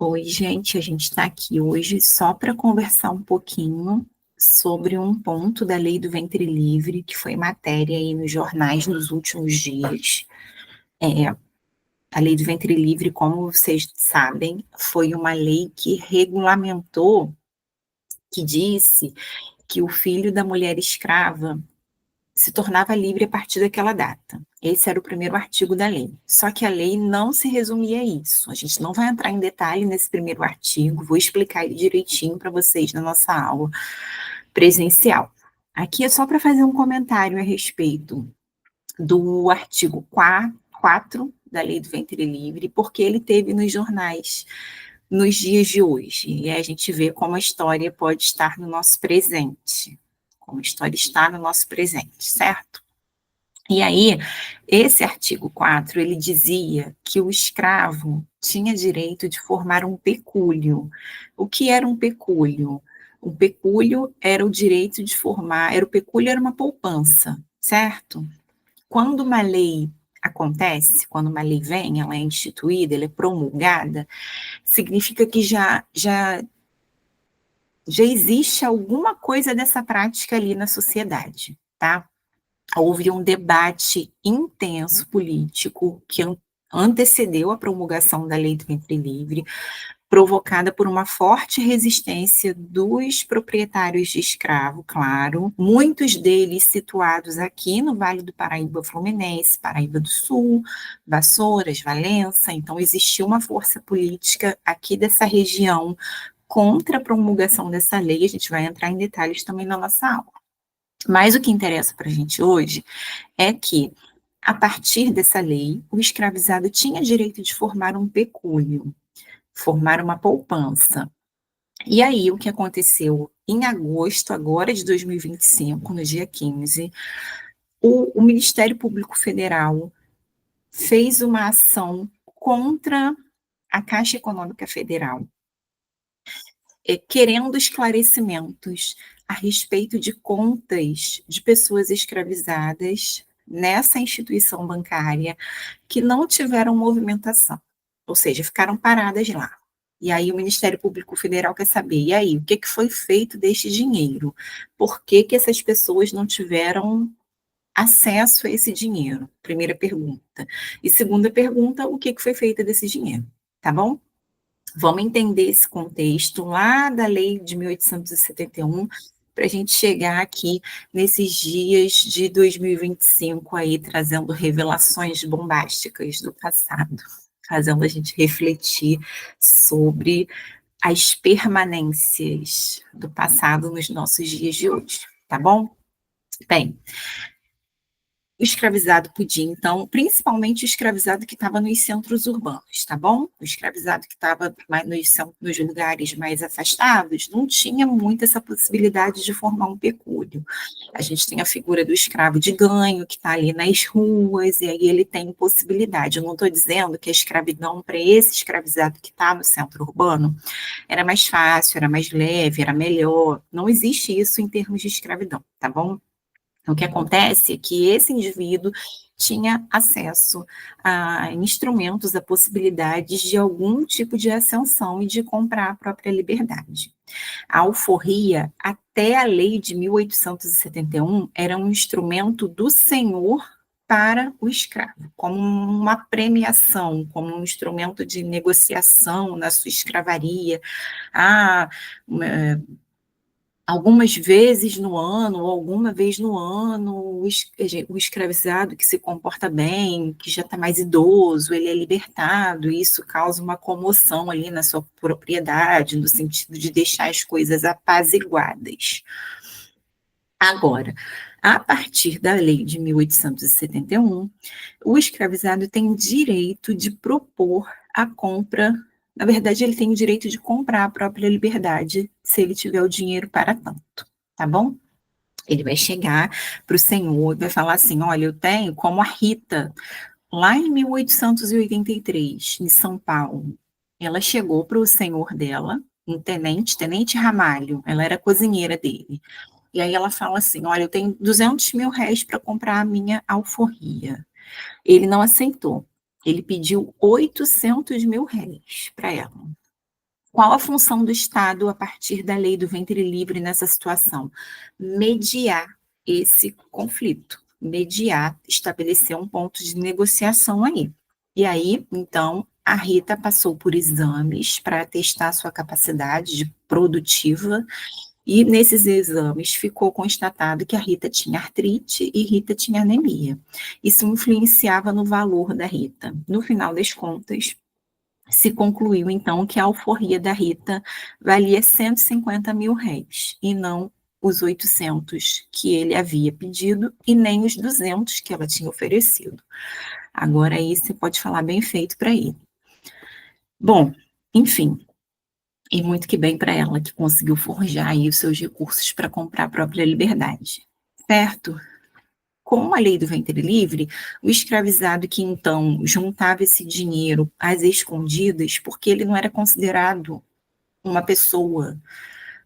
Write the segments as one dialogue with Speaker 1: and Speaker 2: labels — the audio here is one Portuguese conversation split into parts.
Speaker 1: Oi, gente, a gente está aqui hoje só para conversar um pouquinho sobre um ponto da Lei do Ventre Livre, que foi matéria aí nos jornais nos últimos dias. A Lei do Ventre Livre, como vocês sabem, foi uma lei que regulamentou, que disse que o filho da mulher escrava se tornava livre a partir daquela data. Esse era o primeiro artigo da lei. Só que a lei não se resumia a isso. A gente não vai entrar em detalhe nesse primeiro artigo, vou explicar ele direitinho para vocês na nossa aula presencial. Aqui é só para fazer um comentário a respeito do artigo 4 da Lei do Ventre Livre, porque ele teve nos jornais nos dias de hoje. E aí a gente vê como a história pode estar no nosso presente. Como a história está no nosso presente, certo? E aí, esse artigo 4, ele dizia que o escravo tinha direito de formar um pecúlio. O que era um pecúlio? O pecúlio era o direito de formar, o pecúlio era uma poupança, certo? Quando uma lei acontece, quando uma lei vem, ela é instituída, ela é promulgada, significa que já existe alguma coisa dessa prática ali na sociedade, tá? Houve um debate intenso político que antecedeu a promulgação da Lei do Ventre Livre, provocada por uma forte resistência dos proprietários de escravo, claro, muitos deles situados aqui no Vale do Paraíba Fluminense, Paraíba do Sul, Vassouras, Valença, então existiu uma força política aqui dessa região contra a promulgação dessa lei, a gente vai entrar em detalhes também na nossa aula. Mas o que interessa para a gente hoje é que, a partir dessa lei, o escravizado tinha direito de formar um pecúlio, formar uma poupança. E aí, o que aconteceu em agosto, agora de 2025, no dia 15, o Ministério Público Federal fez uma ação contra a Caixa Econômica Federal, querendo esclarecimentos a respeito de contas de pessoas escravizadas nessa instituição bancária que não tiveram movimentação, ou seja, ficaram paradas lá. E aí o Ministério Público Federal quer saber, e aí, o que foi feito deste dinheiro? Por que essas pessoas não tiveram acesso a esse dinheiro? Primeira pergunta. E segunda pergunta, o que foi feito desse dinheiro? Tá bom? Vamos entender esse contexto lá da lei de 1871 para a gente chegar aqui nesses dias de 2025 aí, trazendo revelações bombásticas do passado, fazendo a gente refletir sobre as permanências do passado nos nossos dias de hoje, tá bom? Bem, o escravizado podia, então, principalmente o escravizado que estava nos centros urbanos, tá bom? O escravizado que estava nos lugares mais afastados não tinha muito essa possibilidade de formar um pecúlio. A gente tem a figura do escravo de ganho, que está ali nas ruas, e aí ele tem possibilidade. Eu não estou dizendo que a escravidão para esse escravizado que está no centro urbano era mais fácil, era mais leve, era melhor. Não existe isso em termos de escravidão, tá bom? O que acontece é que esse indivíduo tinha acesso a instrumentos, a possibilidades de algum tipo de ascensão e de comprar a própria liberdade. A alforria, até a lei de 1871, era um instrumento do senhor para o escravo, como uma premiação, como um instrumento de negociação na sua escravaria. Ah, algumas vezes no ano, ou alguma vez no ano, o escravizado que se comporta bem, que já está mais idoso, ele é libertado, e isso causa uma comoção ali na sua propriedade, no sentido de deixar as coisas apaziguadas. Agora, a partir da lei de 1871, o escravizado tem direito de propor a compra. Na verdade, ele tem o direito de comprar a própria liberdade, se ele tiver o dinheiro para tanto, tá bom? Ele vai chegar para o senhor e vai falar assim: olha, eu tenho, como a Rita, lá em 1883, em São Paulo, ela chegou para o senhor dela, um tenente Ramalho, ela era cozinheira dele. E aí ela fala assim: olha, eu tenho 200 mil réis para comprar a minha alforria. Ele não aceitou. Ele pediu 800 mil réis para ela. Qual a função do Estado a partir da lei do ventre livre nessa situação? Mediar esse conflito, mediar, estabelecer um ponto de negociação aí. E aí, então, a Rita passou por exames para testar sua capacidade produtiva, e nesses exames ficou constatado que a Rita tinha artrite e Rita tinha anemia. Isso influenciava no valor da Rita. No final das contas, se concluiu, então, que a alforria da Rita valia R$ 150.000 e não os 800 que ele havia pedido e nem os 200 que ela tinha oferecido. Agora aí você pode falar bem feito para ele. Bom, enfim, e muito que bem para ela que conseguiu forjar aí os seus recursos para comprar a própria liberdade, certo? Com a lei do ventre livre, o escravizado que então juntava esse dinheiro às escondidas, porque ele não era considerado uma pessoa,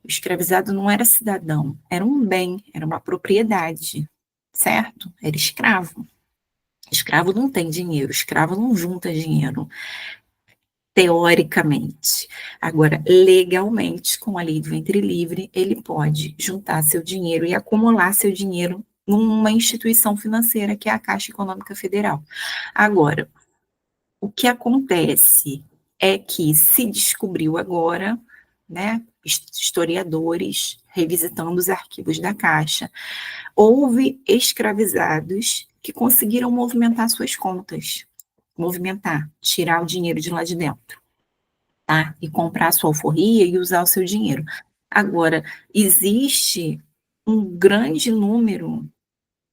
Speaker 1: o escravizado não era cidadão, era um bem, era uma propriedade, certo? Era escravo. Escravo não tem dinheiro, escravo não junta dinheiro, teoricamente. Agora, legalmente, com a lei do ventre livre, ele pode juntar seu dinheiro e acumular seu dinheiro numa instituição financeira, que é a Caixa Econômica Federal. Agora, o que acontece é que se descobriu agora, né, historiadores revisitando os arquivos da Caixa, houve escravizados que conseguiram movimentar suas contas, movimentar, tirar o dinheiro de lá de dentro, tá? E comprar a sua alforria e usar o seu dinheiro. Agora, existe um grande número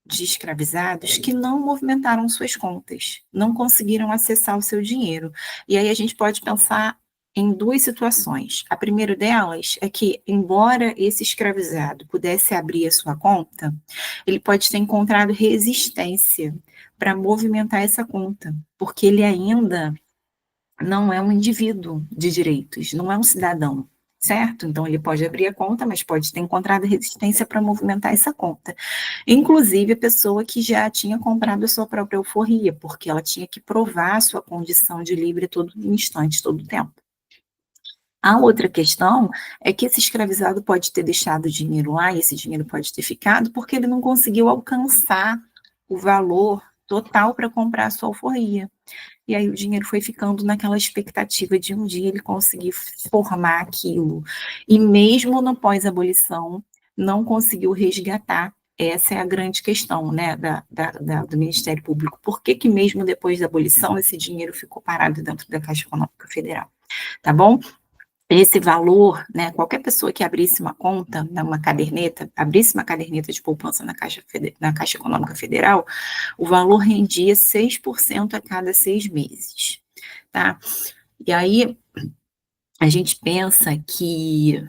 Speaker 1: de escravizados que não movimentaram suas contas, não conseguiram acessar o seu dinheiro. E aí a gente pode pensar em duas situações. A primeira delas é que, embora esse escravizado pudesse abrir a sua conta, ele pode ter encontrado resistência para movimentar essa conta, porque ele ainda não é um indivíduo de direitos, não é um cidadão, certo? Então, ele pode abrir a conta, mas pode ter encontrado resistência para movimentar essa conta. Inclusive, a pessoa que já tinha comprado a sua própria alforria, porque ela tinha que provar a sua condição de livre todo instante, todo tempo. A outra questão é que esse escravizado pode ter deixado o dinheiro lá, e esse dinheiro pode ter ficado, porque ele não conseguiu alcançar o valor total para comprar a sua alforria. E aí o dinheiro foi ficando naquela expectativa de um dia ele conseguir formar aquilo. E mesmo no pós-abolição, não conseguiu resgatar. Essa é a grande questão, né, do Ministério Público. Por que mesmo depois da abolição esse dinheiro ficou parado dentro da Caixa Econômica Federal? Tá bom? Esse valor, né, qualquer pessoa que abrisse uma conta, uma caderneta, abrisse uma caderneta de poupança na Caixa Econômica Federal, o valor rendia 6% a cada 6 meses, tá? E aí, a gente pensa que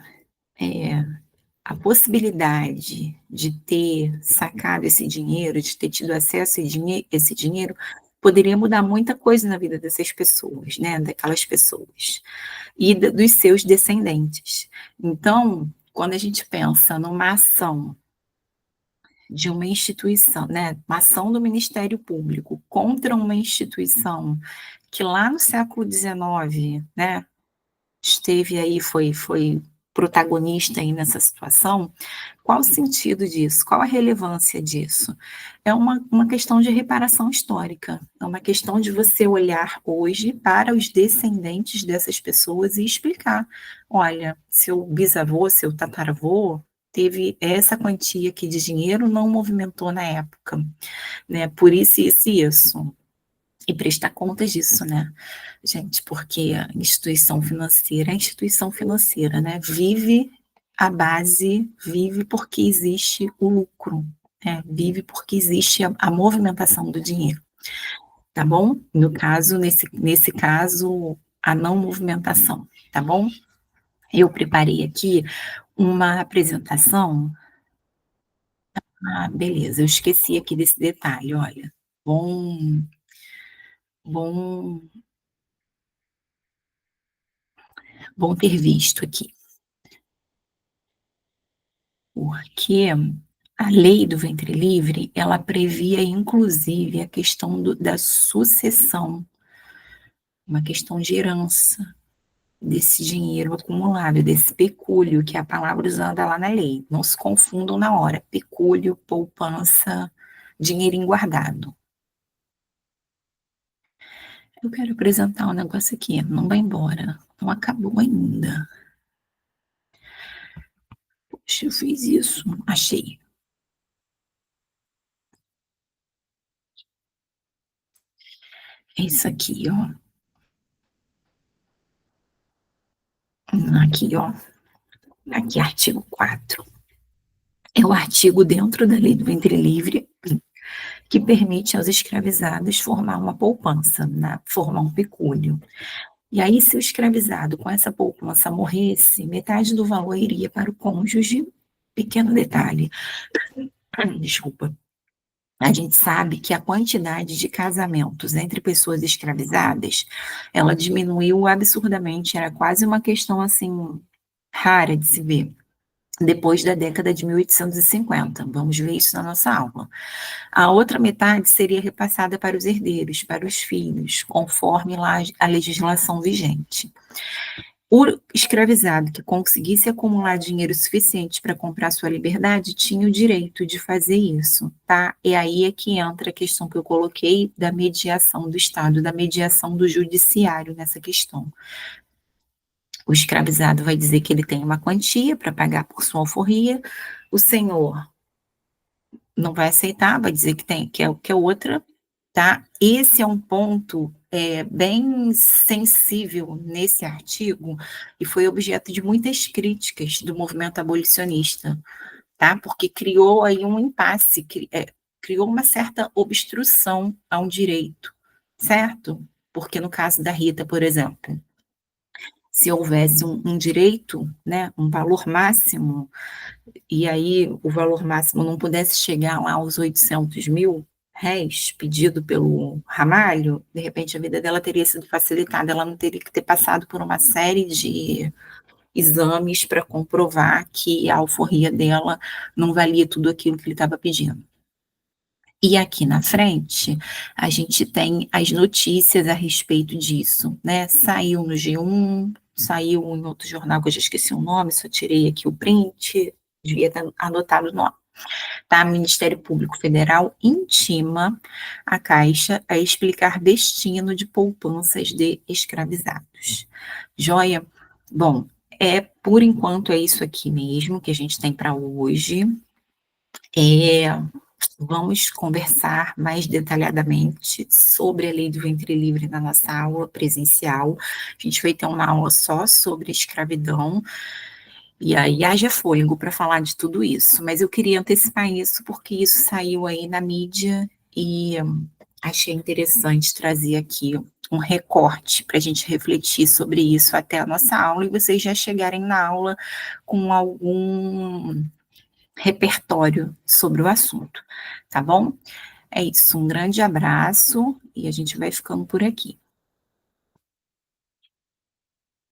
Speaker 1: a possibilidade de ter sacado esse dinheiro, de ter tido acesso a esse dinheiro, poderia mudar muita coisa na vida dessas pessoas, né, daquelas pessoas e dos seus descendentes. Então, quando a gente pensa numa ação de uma instituição, né, uma ação do Ministério Público contra uma instituição que lá no século XIX, né, esteve aí, foi protagonista aí nessa situação, qual o sentido disso? Qual a relevância disso? É uma questão de reparação histórica, é uma questão de você olhar hoje para os descendentes dessas pessoas e explicar, olha, seu bisavô, seu tataravô, teve essa quantia aqui de dinheiro, não movimentou na época, né, por isso e isso. E prestar contas disso, né, gente, porque a instituição financeira é a instituição financeira, né, vive porque existe o lucro, né, vive porque existe a movimentação do dinheiro, tá bom? No caso, nesse caso, a não movimentação, tá bom? Eu preparei aqui uma apresentação. Ah, beleza, eu esqueci aqui desse detalhe, olha, bom bom bom ter visto aqui. Porque a lei do ventre livre, ela previa inclusive a questão da sucessão, uma questão de herança, desse dinheiro acumulado, desse pecúlio, que é a palavra usada lá na lei. Não se confundam na hora, pecúlio, poupança, dinheirinho guardado. Eu quero apresentar um negócio aqui, não vai embora, não acabou ainda. Poxa, eu fiz isso, achei. É isso aqui, ó. Aqui, ó. Aqui, artigo 4. É o artigo dentro da lei do ventre livre que permite aos escravizados formar uma poupança, né? Formar um pecúlio. E aí, se o escravizado com essa poupança morresse, metade do valor iria para o cônjuge. Pequeno detalhe, desculpa. A gente sabe que a quantidade de casamentos entre pessoas escravizadas, ela diminuiu absurdamente, era quase uma questão assim rara de se ver. Depois da década de 1850, vamos ver isso na nossa aula. A outra metade seria repassada para os herdeiros, para os filhos, conforme lá a legislação vigente. O escravizado que conseguisse acumular dinheiro suficiente para comprar sua liberdade tinha o direito de fazer isso, tá? E aí é que entra a questão que eu coloquei da mediação do Estado, da mediação do judiciário nessa questão. O escravizado vai dizer que ele tem uma quantia para pagar por sua alforria, o senhor não vai aceitar, vai dizer que tem, que é outra, tá? Esse é um ponto bem sensível nesse artigo e foi objeto de muitas críticas do movimento abolicionista, tá? Porque criou aí um impasse, criou uma certa obstrução a um direito, certo? Porque no caso da Rita, por exemplo, se houvesse um direito, né, um valor máximo, e aí o valor máximo não pudesse chegar lá aos 800.000 réis, pedido pelo Ramalho, de repente a vida dela teria sido facilitada, ela não teria que ter passado por uma série de exames para comprovar que a alforria dela não valia tudo aquilo que ele estava pedindo. E aqui na frente, a gente tem as notícias a respeito disso, né? Saiu no G1, saiu em outro jornal que eu já esqueci o nome, só tirei aqui o print, devia ter anotado o nome. Tá? O Ministério Público Federal intima a Caixa a explicar destino de poupanças de escravizados. Joia? Bom, por enquanto é isso aqui mesmo que a gente tem para hoje. Vamos conversar mais detalhadamente sobre a lei do ventre livre na nossa aula presencial. A gente vai ter uma aula só sobre escravidão, e aí haja fôlego para falar de tudo isso. Mas eu queria antecipar isso porque isso saiu aí na mídia e achei interessante trazer aqui um recorte para a gente refletir sobre isso até a nossa aula e vocês já chegarem na aula com algum repertório sobre o assunto, tá bom? É isso, um grande abraço e a gente vai ficando por aqui.